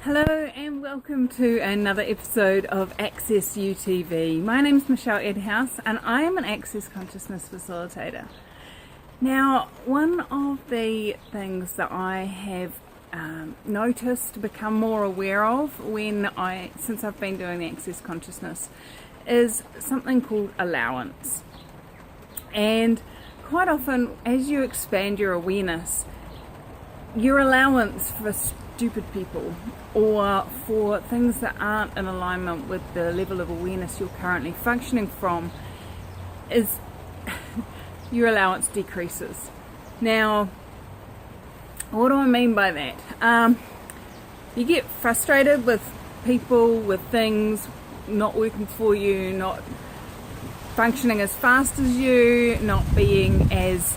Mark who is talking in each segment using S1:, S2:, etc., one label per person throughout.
S1: Hello and welcome to another episode of Access UTV. My name is Michelle Edhouse and I am an Access Consciousness Facilitator. Now, one of the things that I have noticed, become more aware of since I've been doing the Access Consciousness is something called allowance. And quite often as you expand your awareness, your allowance for stupid people or for things that aren't in alignment with the level of awareness you're currently functioning from is your allowance decreases. Now, what do I mean by that? You get frustrated with people, with things not working for you, not functioning as fast as you, not being as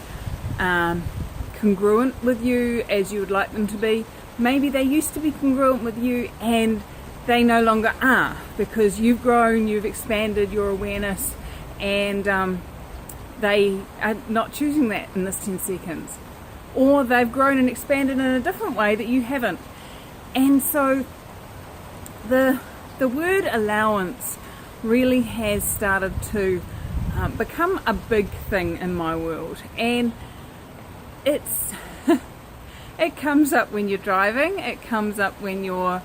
S1: congruent with you as you would like them to be. Maybe they used to be congruent with you and they no longer are because you've grown, you've expanded your awareness, and they are not choosing that in this 10 seconds. Or they've grown and expanded in a different way that you haven't. And so the word allowance really has started to become a big thing in my world. And it comes up when you're driving, it comes up when you're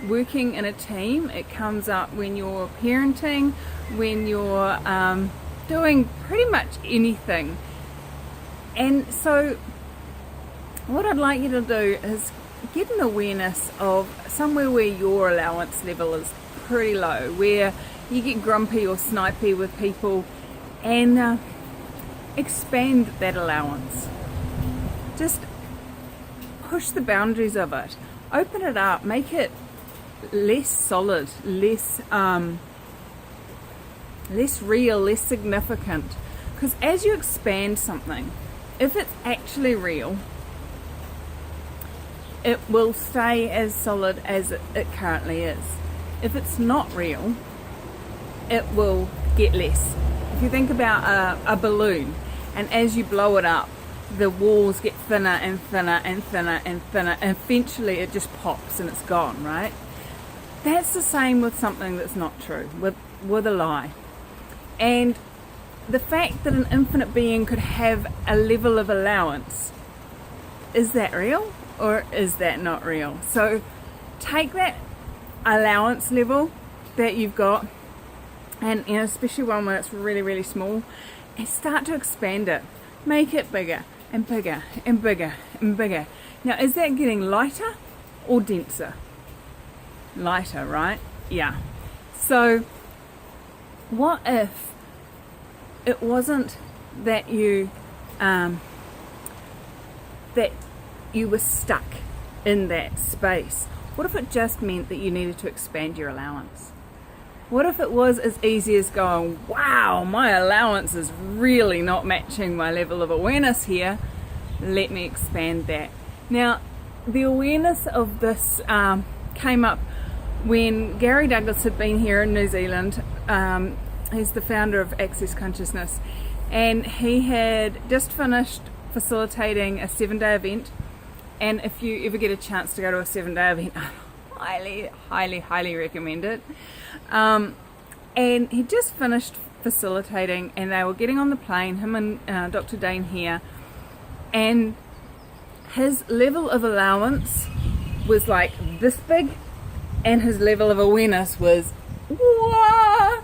S1: working in a team, it comes up when you're parenting, when you're doing pretty much anything. And so what I'd like you to do is get an awareness of somewhere where your allowance level is pretty low, where you get grumpy or snipey with people, and expand that allowance. Just push the boundaries of it, open it up, make it less solid, less real, less significant. Because as you expand something, if it's actually real, it will stay as solid as it currently is. If it's not real, it will get less. If you think about a balloon, and as you blow it up, the walls get thinner and thinner and thinner and thinner, and eventually it just pops and it's gone, right? That's the same with something that's not true, with a lie. And the fact that an infinite being could have a level of allowance, is that real or is that not real? So take that allowance level that you've got, and especially one where it's really, really small, and start to expand it. Make it bigger and bigger and bigger and bigger. Now, is that getting lighter or denser? Lighter, right? Yeah. So what if it wasn't that you were stuck in that space? What if it just meant that you needed to expand your allowance? What if it was as easy as going, wow, my allowance is really not matching my level of awareness here. Let me expand that. Now, the awareness of this came up when Gary Douglas had been here in New Zealand. He's the founder of Access Consciousness, and he had just finished facilitating a 7-day event. And if you ever get a chance to go to a 7-day event, I highly recommend it. And he just finished facilitating, and they were getting on the plane, him and Dr. Dane here, and his level of allowance was like this big, and his level of awareness was whoa.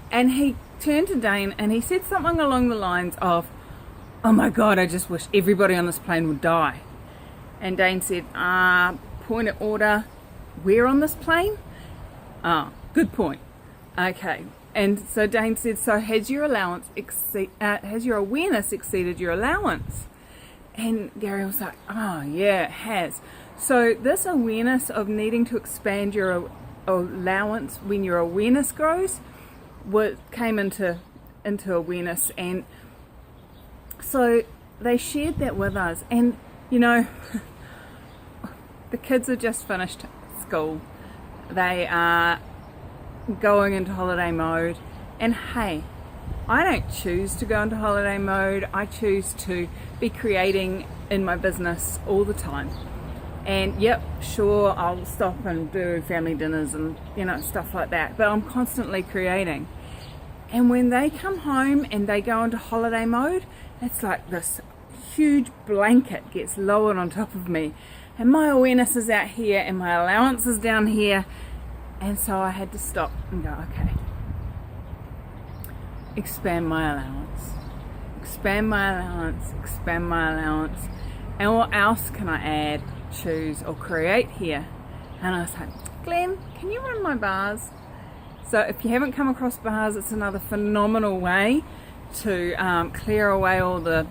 S1: And he turned to Dane and he said something along the lines of, oh my God, I just wish everybody on this plane would die. And Dane said, point of order, where on this plane? Good point. Okay. And so Dane said, so has your awareness exceeded your allowance? And Gary was like, oh yeah, it has. So this awareness of needing to expand your allowance when your awareness grows came into awareness. And so they shared that with us. And the kids have just finished school. They are going into holiday mode, and hey, I don't choose to go into holiday mode. I choose to be creating in my business all the time. And yep, sure, I'll stop and do family dinners and, you know, stuff like that, but I'm constantly creating. And when they come home and they go into holiday mode, it's like this huge blanket gets lowered on top of me, and my awareness is out here and my allowance is down here. And so I had to stop and go, okay, expand my allowance, expand my allowance, expand my allowance, and what else can I add, choose, or create here? And I was like, Glenn, can you run my bars? So if you haven't come across bars, it's another phenomenal way to clear away all the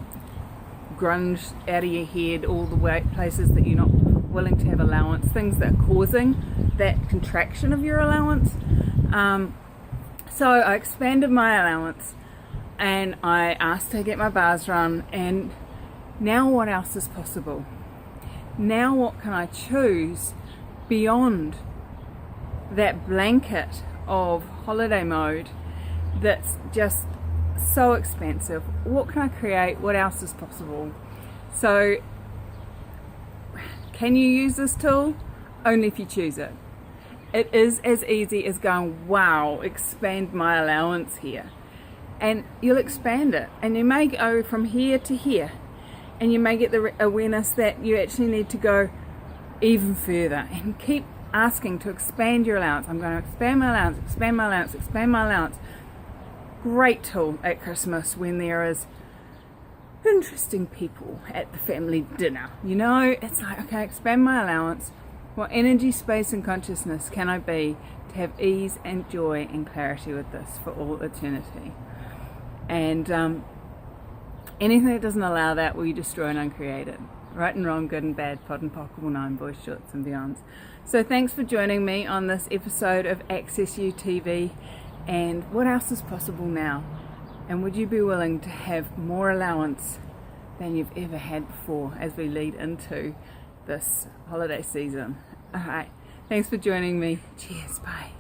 S1: grunge out of your head, all the places that you're not willing to have allowance, things that are causing that contraction of your allowance. So I expanded my allowance and I asked to get my bars run, and now what else is possible? Now what can I choose beyond that blanket of holiday mode that's just so expensive? What can I create? What else is possible? So can you use this tool? Only if you choose it. It is as easy as going, wow, expand my allowance here. And you'll expand it, and you may go from here to here, and you may get the awareness that you actually need to go even further, and keep asking to expand your allowance. I'm going to expand my allowance, expand my allowance, expand my allowance. Great tool at Christmas when there is interesting people at the family dinner. You know, it's like, okay, expand my allowance. What energy, space, and consciousness can I be to have ease and joy and clarity with this for all eternity? And anything that doesn't allow that will you destroy and uncreate it. Right and wrong, good and bad, pod and pock, all nine, boys, shorts and beyonds. So thanks for joining me on this episode of Access You TV. And what else is possible now? And would you be willing to have more allowance than you've ever had before as we lead into this holiday season? All right, thanks for joining me. Cheers, bye.